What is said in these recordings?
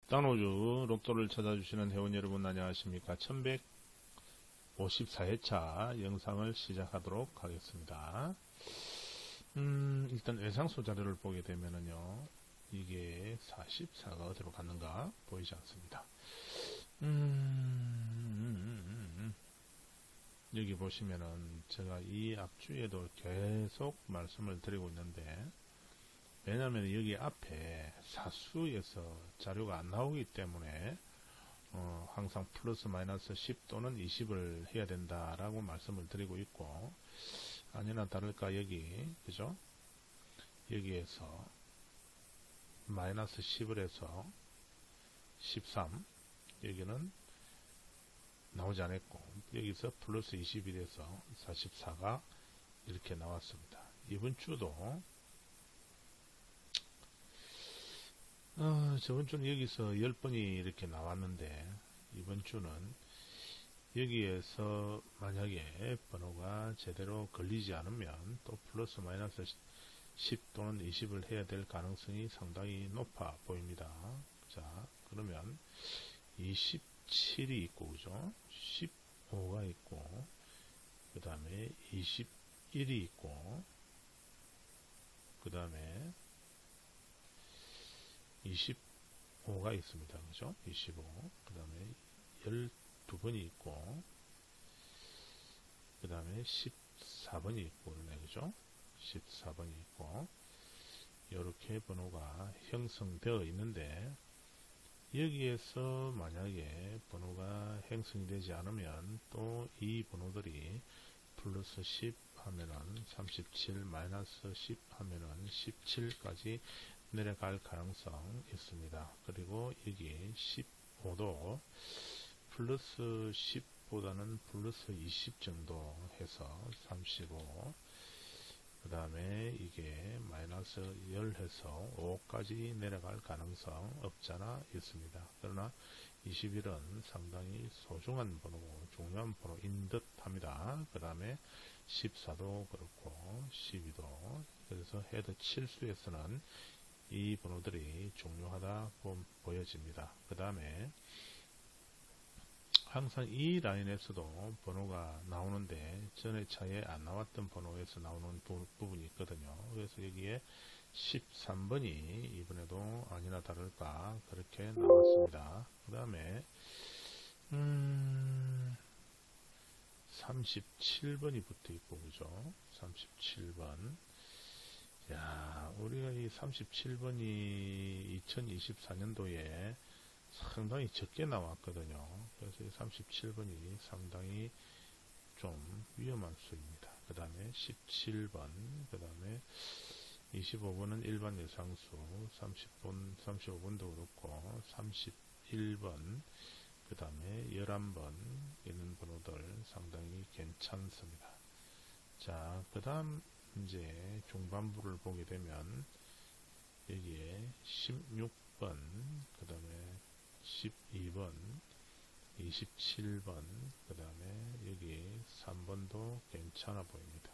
땅호주 로또를 찾아주시는 회원 여러분 안녕하십니까. 1154회차 영상을 시작하도록 하겠습니다. 일단 외상수 자료를 보게 되면은요, 이게 44가 어디로 갔는가 보이지 않습니다. 여기 보시면은 제가 이 앞주에도 계속 말씀을 드리고 있는데, 왜냐하면 여기 앞에 사수에서 자료가 안 나오기 때문에 항상 플러스 마이너스 10 또는 20을 해야 된다라고 말씀을 드리고 있고, 아니나 다를까 여기 그죠? 여기에서 마이너스 10을 해서 13, 여기는 나오지 않았고, 여기서 플러스 21에서 44가 이렇게 나왔습니다. 이번 주도 저번 주는 여기서 10번이 이렇게 나왔는데, 이번 주는 여기에서 만약에 번호가 제대로 걸리지 않으면 또 플러스 마이너스 10 또는 20을 해야 될 가능성이 상당히 높아 보입니다. 자, 그러면 27이 있고, 그죠? 15가 있고, 그 다음에 21이 있고, 그 다음에 25가 있습니다. 그죠? 25. 그 다음에 12번이 있고, 그 다음에 14번이 있고, 그러네. 그죠? 14번이 있고, 이렇게 번호가 형성되어 있는데, 여기에서 만약에 번호가 형성이 되지 않으면 또 이 번호들이 플러스 10 하면은 37, 마이너스 10 하면은 17까지 내려갈 가능성 있습니다. 그리고 여기 15도 플러스 10보다는 플러스 20 정도 해서 35, 그 다음에 이게 마이너스 10 해서 5까지 내려갈 가능성 없잖아 있습니다. 그러나 21은 상당히 소중한 번호고 중요한 번호인 듯 합니다. 그 다음에 14도 그렇고 12도, 그래서 헤드 칠수에서는 이 번호들이 중요하다 보여집니다. 그 다음에 항상 이 라인에서도 번호가 나오는데 전에 차에 안 나왔던 번호에서 나오는 부분이 있거든요. 그래서 여기에 13번이 이번에도 아니나 다를까 그렇게 나왔습니다. 그 다음에 37번이 붙어 있고, 그죠? 37번. 야, 우리가 이 37번이 2024년도에 상당히 적게 나왔거든요. 그래서 이 37번이 상당히 좀 위험한 수입니다. 그 다음에 17번, 그 다음에 25번은 일반 예상수, 35번도 그렇고, 31번, 그 다음에 11번, 있는 번호들 상당히 괜찮습니다. 자, 그 다음 이제 중반부를 보게 되면 여기에 16번, 그 다음에 12번, 27번, 그 다음에 여기 3번도 괜찮아 보입니다.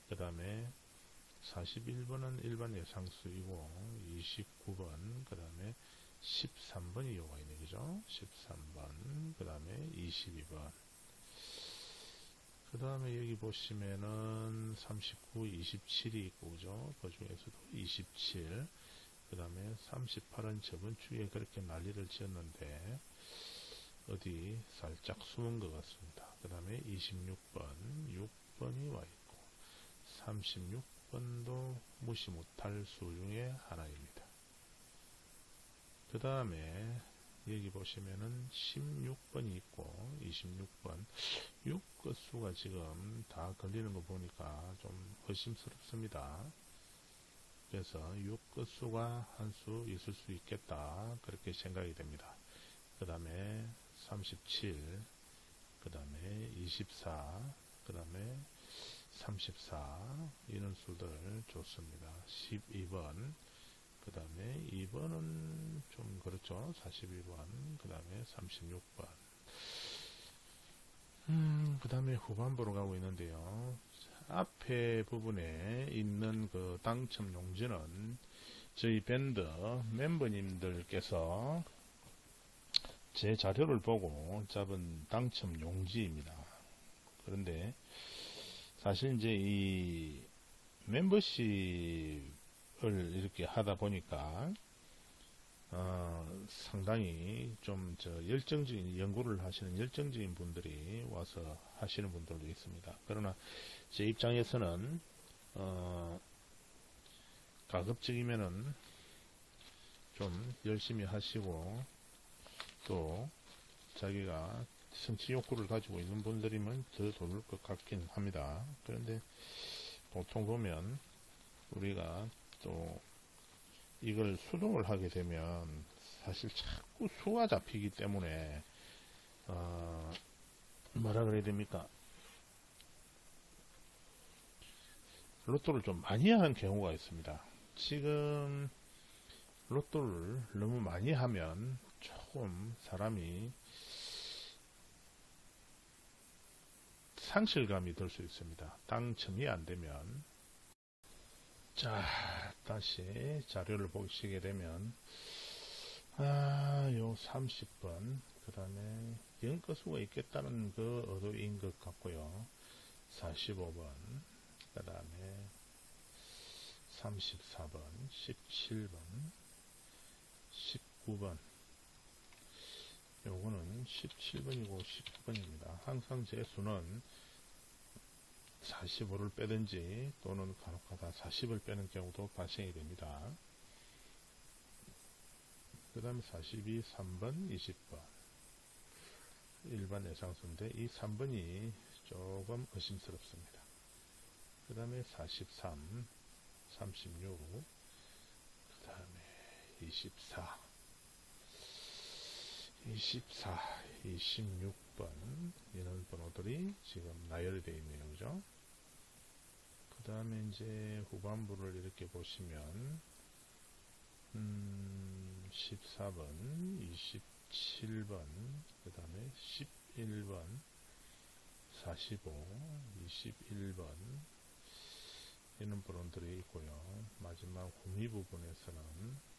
그 다음에 41번은 일반 예상수이고, 29번, 그 다음에 13번이 요가 있네, 그죠? 13번, 그 다음에 22번. 그 다음에 여기 보시면은 39, 27이 있고, 그죠? 그 중에서도 27, 그 다음에 38은 저번 주에 그렇게 난리를 지었는데, 어디 살짝 숨은 것 같습니다. 그 다음에 26번, 6번이 와 있고, 36번도 무시 못할 수 중에 하나입니다. 그 다음에 여기 보시면은 16번이 있고, 26번, 6그 수가 지금 다 걸리는 거 보니까 좀 의심스럽습니다. 그래서 6그 수가 한 수 있을 수 있겠다, 그렇게 생각이 됩니다. 그 다음에 37, 그 다음에 24, 그 다음에 34, 이런 수들 좋습니다. 12번, 그 다음에 2번은 좀 그렇죠. 42번, 그 다음에 36번. 그 다음에 후반부로 가고 있는데요. 앞에 부분에 있는 그 당첨 용지는 저희 밴드 멤버님들께서 제 자료를 보고 잡은 당첨 용지입니다. 그런데 사실 이제 이 멤버십을 이렇게 하다 보니까 상당히 좀 열정적인 연구를 하시는 열정적인 분들이 와서 하시는 분들도 있습니다. 그러나 제 입장에서는 가급적이면은 좀 열심히 하시고 또 자기가 성취 욕구를 가지고 있는 분들이면 더 좋을 것 같긴 합니다. 그런데 보통 보면 우리가 또 이걸 수동을 하게 되면 사실 자꾸 수가 잡히기 때문에 뭐라 그래야 됩니까? 로또를 좀 많이 하는 경우가 있습니다. 지금 로또를 너무 많이 하면 조금 사람이 상실감이 들 수 있습니다. 당첨이 안 되면. 자, 다시 자료를 보시게 되면 요 30번 그 다음에 연거수가 있겠다는 그 의도인 것 같고요. 45번 그 다음에 34번 17번 19번 요거는 17번이고 19번입니다. 항상 제 수는 45를 빼든지 또는 간혹가다 40을 빼는 경우도 발생이 됩니다. 그 다음에 42, 3번, 20번 일반 예상수인데 이 3번이 조금 의심스럽습니다. 그 다음에 43, 36, 그 다음에 24, 26번 이런 번호들이 지금 나열이 되어 있네요. 그죠? 그 다음에 이제 후반부를 이렇게 보시면 14번, 27번, 그 다음에 11번, 45, 21번 이런 번호들이 있고요. 마지막 후미 부분에서는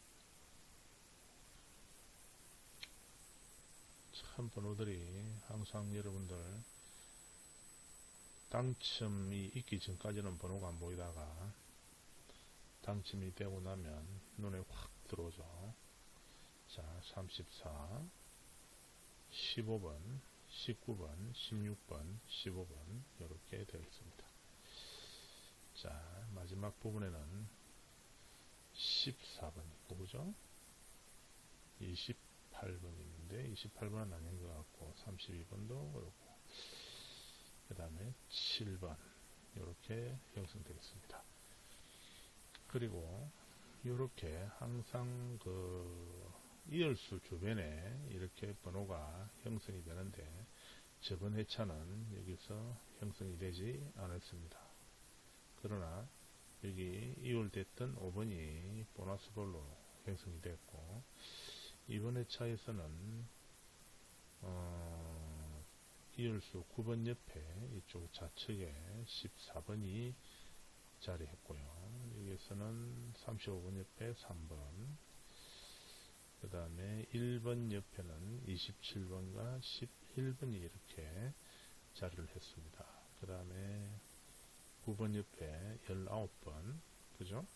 참 번호들이 항상 여러분들 당첨이 있기 전까지는 번호가 안 보이다가 당첨이 되고 나면 눈에 확 들어오죠. 자, 34, 15번, 19번, 16번, 15번 이렇게 되어 있습니다. 자, 마지막 부분에는 14번 있고 그죠? 28번 있는데 28번은 아닌 것 같고 32번도 그렇고 그 다음에 7번 이렇게 형성되어 있습니다. 그리고 이렇게 항상 그 이열수 주변에 이렇게 번호가 형성이 되는데 저번 회차는 여기서 형성이 되지 않았습니다. 그러나 여기 이율됐던 5번이 보너스 볼로 형성이 됐고 이번 회차에서는 이율수 9번 옆에 이쪽 좌측에 14번이 자리했고요. 여기에서는 35번 옆에 3번 그 다음에 1번 옆에는 27번과 11번이 이렇게 자리를 했습니다. 그 다음에 9번 옆에 19번 그죠?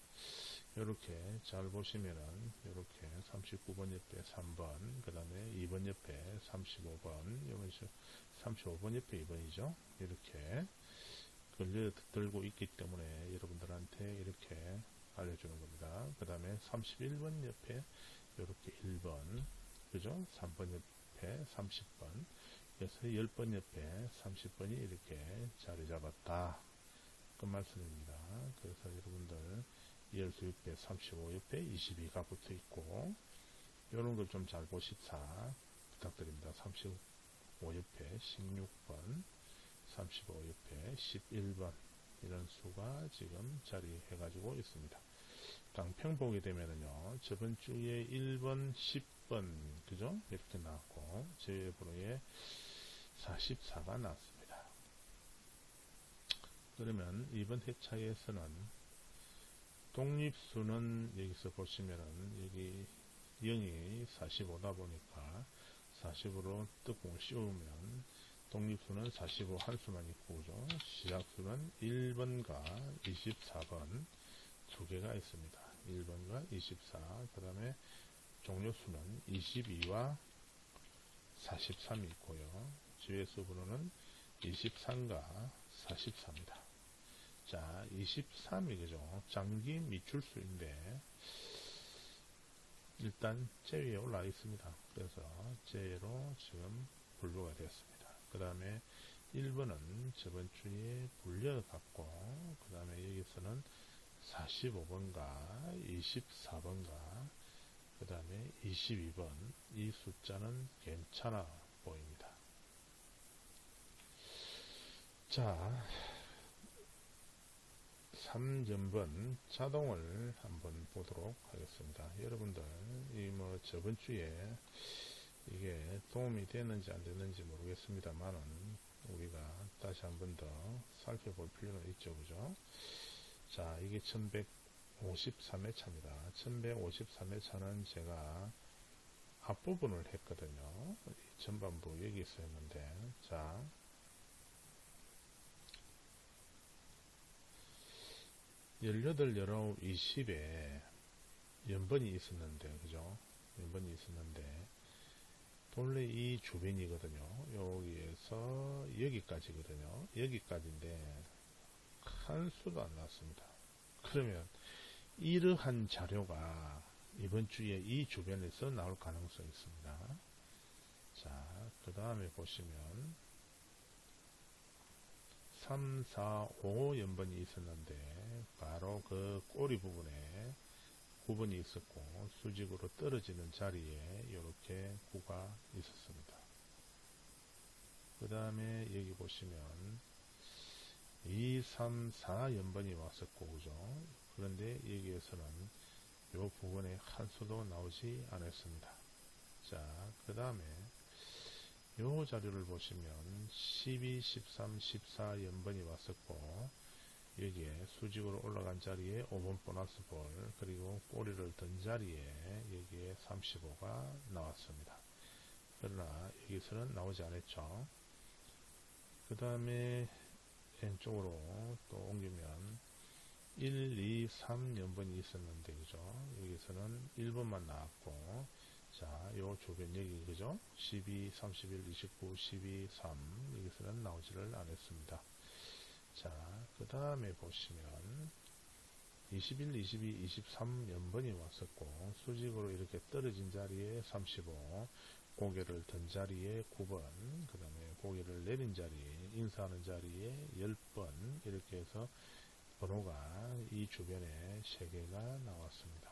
이렇게 잘 보시면은 이렇게 39번 옆에 3번 그 다음에 2번 옆에 35번 여기서 35번 옆에 2번이죠. 이렇게 걸려들고 있기 때문에 여러분들한테 이렇게 알려주는 겁니다. 그 다음에 31번 옆에 이렇게 1번 그죠? 3번 옆에 30번 그래서 10번 옆에 30번이 이렇게 자리 잡았다 그 말씀입니다. 그래서 여러분들 이열수 옆에 35 옆에 22가 붙어 있고 이런 걸 좀 잘 보십사 부탁드립니다. 35 옆에 16번 35 옆에 11번 이런 수가 지금 자리해 가지고 있습니다. 강평 보게 되면은요 저번 주에 1번 10번 그죠 이렇게 나왔고 제 번호에 44가 나왔습니다. 그러면 이번 회차에서는 독립수는 여기서 보시면은 여기 0이 45다 보니까 40으로 뜻공을 씌우면 독립수는 45 한 수만 있고, 그죠? 시작수는 1번과 24번 두 개가 있습니다. 1번과 24. 그 다음에 종료수는 22와 43이 있고요. 지회수 번호는 23과 44입니다. 자, 23이 그죠? 장기 미출수인데 일단 제위에 올라와 있습니다. 그래서 제위로 지금 분류가 되었습니다. 그 다음에 1번은 저번 주에 불려갖고, 그 다음에 여기서는 45번과 24번과 그 다음에 22번 이 숫자는 괜찮아 보입니다. 자, 3전번 자동을 한번 보도록 하겠습니다. 여러분들 이 저번 주에 이게 도움이 됐는지 안 됐는지 모르겠습니다만은 우리가 다시 한번 더 살펴볼 필요는 있죠. 그죠? 자, 이게 1153회차입니다. 1153회차는 제가 앞부분을 했거든요. 전반부 여기 있었는데, 자, 18, 19, 20에 연번이 있었는데, 그죠? 연번이 있었는데, 본래 이 주변이거든요. 여기에서 여기까지거든요. 여기까지인데, 한 수도 안 나왔습니다. 그러면, 이러한 자료가 이번 주에 이 주변에서 나올 가능성이 있습니다. 자, 그 다음에 보시면, 3, 4, 5 연번이 있었는데, 바로 그 꼬리 부분에 9번이 있었고, 수직으로 떨어지는 자리에 이렇게 9가 있었습니다. 그 다음에 여기 보시면 2, 3, 4 연번이 왔었고, 그죠? 그런데 여기에서는 이 부분에 한 수도 나오지 않았습니다. 자, 그 다음에 이 자료를 보시면 12, 13, 14 연번이 왔었고, 여기에 수직으로 올라간 자리에 5번 보너스 볼, 그리고 꼬리를 든 자리에 여기에 35가 나왔습니다. 그러나 여기서는 나오지 않았죠. 그 다음에 왼쪽으로 또 옮기면 1, 2, 3 연번이 있었는데, 그죠? 여기서는 1번만 나왔고, 자, 요 주변 여기, 그죠? 12, 31, 29, 12, 3 여기서는 나오지를 않았습니다. 자, 그 다음에 보시면 21, 22, 23 연번이 왔었고, 수직으로 이렇게 떨어진 자리에 35, 고개를 든 자리에 9번, 그 다음에 고개를 내린 자리에, 인사하는 자리에 10번, 이렇게 해서 번호가 이 주변에 3개가 나왔습니다.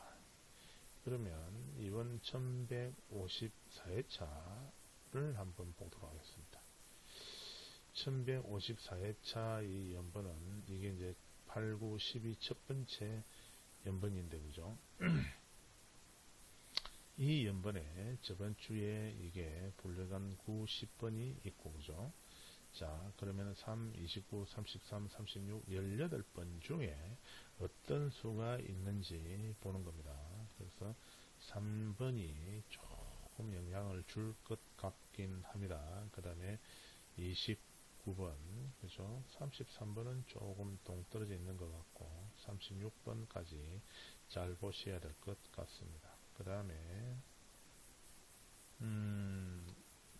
그러면 이번 1154회차를 한번 보도록 하겠습니다. 1154회차 이 연번은 이게 이제 8, 9, 12 첫 번째 연번인데, 그죠? 이 연번에 저번 주에 이게 불려간 9, 10번이 있고, 그죠? 자, 그러면 3, 29, 33, 36, 18번 중에 어떤 수가 있는지 보는 겁니다. 그래서 3번이 조금 영향을 줄 것 같긴 합니다. 그 다음에 29번, 그죠? 33번은 조금 동떨어져 있는 것 같고, 36번까지 잘 보셔야 될 것 같습니다. 그 다음에,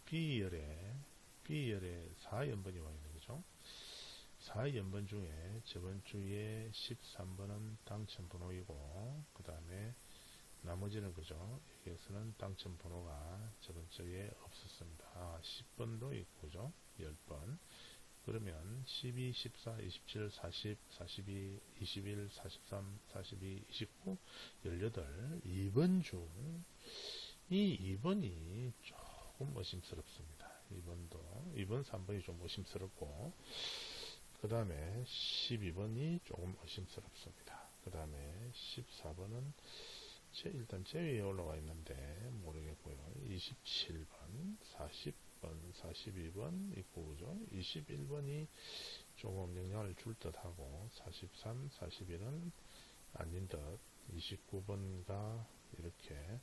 B열에 4연번이 와 있는 거죠. 4연번 중에 저번 주에 13번은 당첨번호이고, 그 다음에 나머지는 그죠. 여기에서는 당첨번호가 저번 주에 없었습니다. 아, 10번도 있고, 그죠. 10번. 그러면 12, 14, 27, 40, 42, 21, 43, 42, 29, 18, 2번 중, 이 2번이 조금 의심스럽습니다. 2번, 3번이 좀 의심스럽고, 그 다음에 12번이 조금 의심스럽습니다. 그 다음에 14번은 일단 제위에 올라와 있는데 모르겠고요. 27번, 40번, 42번 있고, 그죠? 21번이 조금 영향을 줄 듯 하고, 43, 41은 아닌 듯, 29번가 이렇게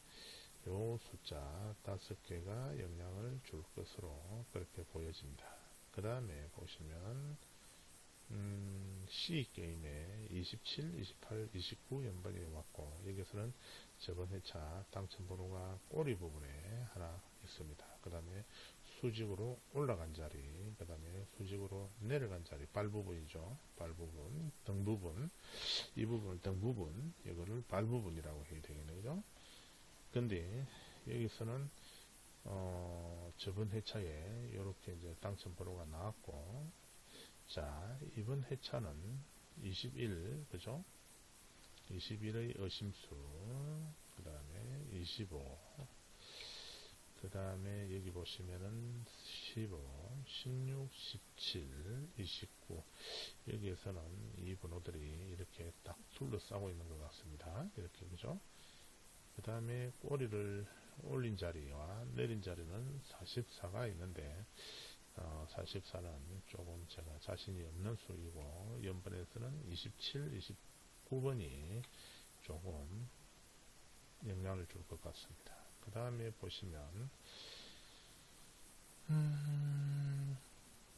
요 숫자 5개가 영향을 줄 것으로 그렇게 보여집니다. 그 다음에 보시면 C게임에 27, 28, 29 연번이 왔고 여기서는 저번 회차 당첨번호가 꼬리 부분에 하나 있습니다. 그 다음에 수직으로 올라간 자리, 그 다음에 수직으로 내려간 자리, 발 부분이죠. 발 부분, 등 부분, 이 부분을 등 부분, 이거를 발 부분이라고 해야 되겠네요. 그죠? 근데 여기서는 저번 회차에 이렇게 이제 당첨번호가 나왔고, 자, 이번 회차는 21, 그죠? 21의 의심수, 그 다음에 25, 그 다음에 여기 보시면은 15, 16, 17, 29. 여기에서는 이 번호들이 이렇게 딱 둘러싸고 있는 것 같습니다. 이렇게, 그죠? 그 다음에 꼬리를 올린 자리와 내린 자리는 44가 있는데, 44는 조금 제가 자신이 없는 수이고, 연번에서는 27, 29번이 조금 영향을 줄 것 같습니다. 그 다음에 보시면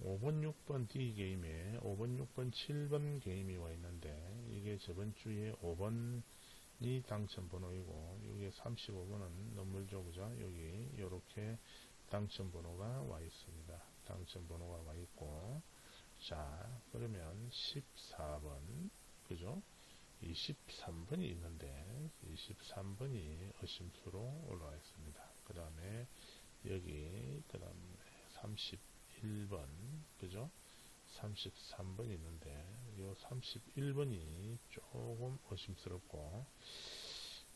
5번, 6번 D게임에 5번, 6번, 7번 게임이 와 있는데 이게 저번 주에 5번이 당첨번호이고 여기에 35번은 넘물죠. 그죠? 여기 이렇게 당첨번호가 와 있습니다. 당첨번호가 와 있고 자 그러면 14번 그죠? 23번이 있는데 23번이 의심수로 올라와 있습니다. 그 다음에 여기 그 다음에 31번 그죠? 33번이 있는데 이 31번이 조금 의심스럽고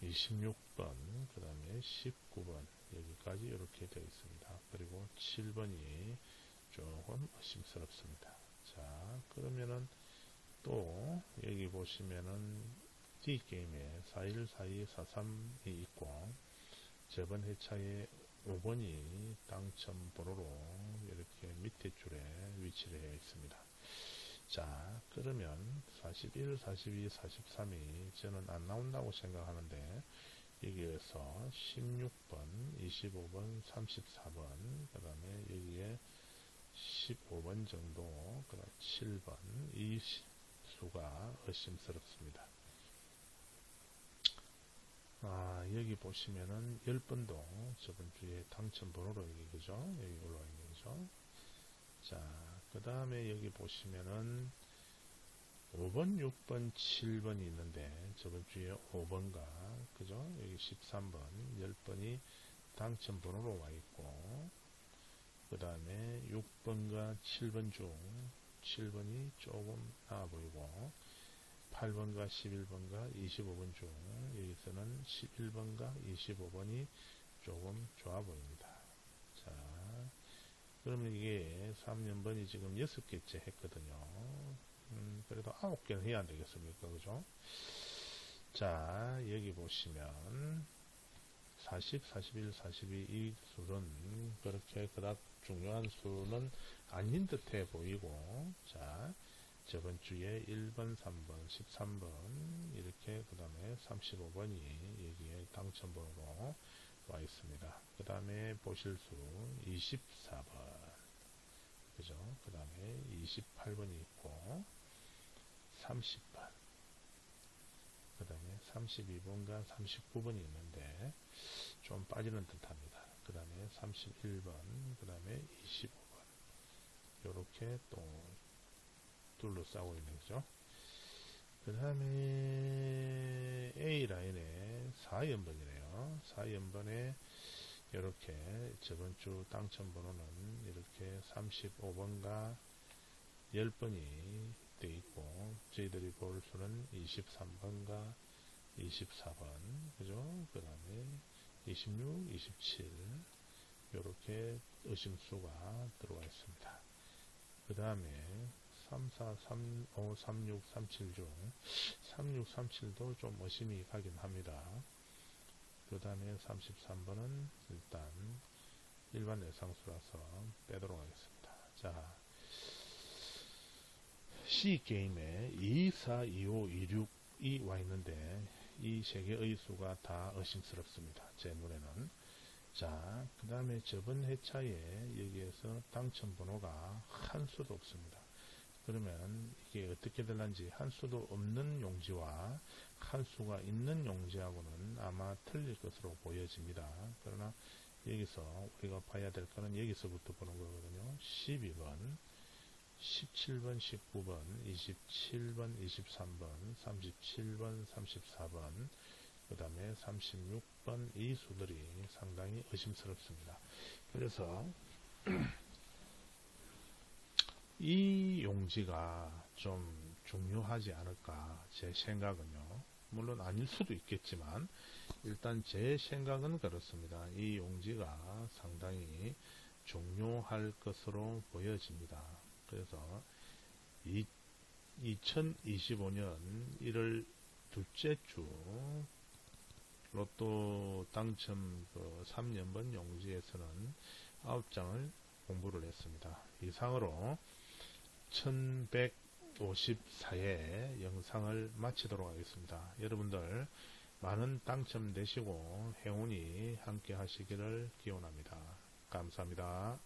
26번 그 다음에 19번 여기까지 이렇게 되어 있습니다. 그리고 7번이 조금 의심스럽습니다. 자 그러면은 또 여기 보시면은 D게임에 41, 42, 43이 있고 저번 회차에 5번이 당첨번호로 이렇게 밑에 줄에 위치를 해 있습니다. 자 그러면 41, 42, 43이 저는 안 나온다고 생각하는데 여기에서 16번, 25번, 34번 그 다음에 여기에 15번 정도 그 다음 7번 이 수가 의심스럽습니다. 여기 보시면은 10번도 저번 주에 당첨번호로 여기 그죠? 여기 올라와 있는 거죠. 자, 그 다음에 여기 보시면은 5번, 6번, 7번이 있는데 저번 주에 5번과 그죠? 여기 13번, 10번이 당첨번호로 와 있고 그 다음에 6번과 7번 중 7번이 조금 나아 보이고 8번과 11번과 25번 중 여기서는 11번과 25번이 조금 좋아 보입니다. 자, 그러면 이게 3년번이 지금 6개째 했거든요. 그래도 9개는 해야 안 되겠습니까? 그죠? 자, 여기 보시면 40, 41, 42 이 수는 그렇게 그닥 중요한 수는 아닌 듯해 보이고 자 저번 주에 1번, 3번, 13번 이렇게 그 다음에 35번이 여기에 당첨번호로 와 있습니다. 그 다음에 보실 수 24번 그죠? 그 다음에 28번이 있고 30번 그 다음에 32번과 39번이 있는데 좀 빠지는 듯 합니다. 그 다음에 31번 그 다음에 25번 요렇게 또 둘러싸고 있는 거죠. 그 다음에 A라인에 4연번이네요. 4연번에 이렇게 저번주 당첨번호는 이렇게 35번과 10번이 되어 있고 저희들이 볼 수는 23번과 24번 그죠? 그 다음에 26, 27 이렇게 의심수가 들어가 있습니다. 그 다음에 3, 4, 3, 5, 3, 6, 3, 7 중 3, 6, 3, 7도 좀 의심이 가긴 합니다. 그 다음에 33번은 일단 일반 예상수라서 빼도록 하겠습니다. 자, C게임에 2, 4, 2, 5, 2, 6이 와 있는데 이 세 개의 수가 다 의심스럽습니다. 제 눈에는. 자, 그 다음에 저번 회차에 여기에서 당첨번호가 한 수도 없습니다. 그러면 이게 어떻게 될런지 한 수도 없는 용지와 한 수가 있는 용지하고는 아마 틀릴 것으로 보여집니다. 그러나 여기서 우리가 봐야 될 거는 여기서부터 보는 거거든요. 12번, 17번, 19번, 27번, 23번, 37번, 34번, 그 다음에 36번 이 수들이 상당히 의심스럽습니다. 그래서 이 용지가 좀 중요하지 않을까 제 생각은요. 물론 아닐 수도 있겠지만 일단 제 생각은 그렇습니다. 이 용지가 상당히 중요할 것으로 보여집니다. 그래서 2025년 1월 둘째 주 로또 당첨 3년번 용지에서는 9장을 공부를 했습니다. 이상으로 1154회 영상을 마치도록 하겠습니다. 여러분들 많은 당첨되시고 행운이 함께 하시기를 기원합니다. 감사합니다.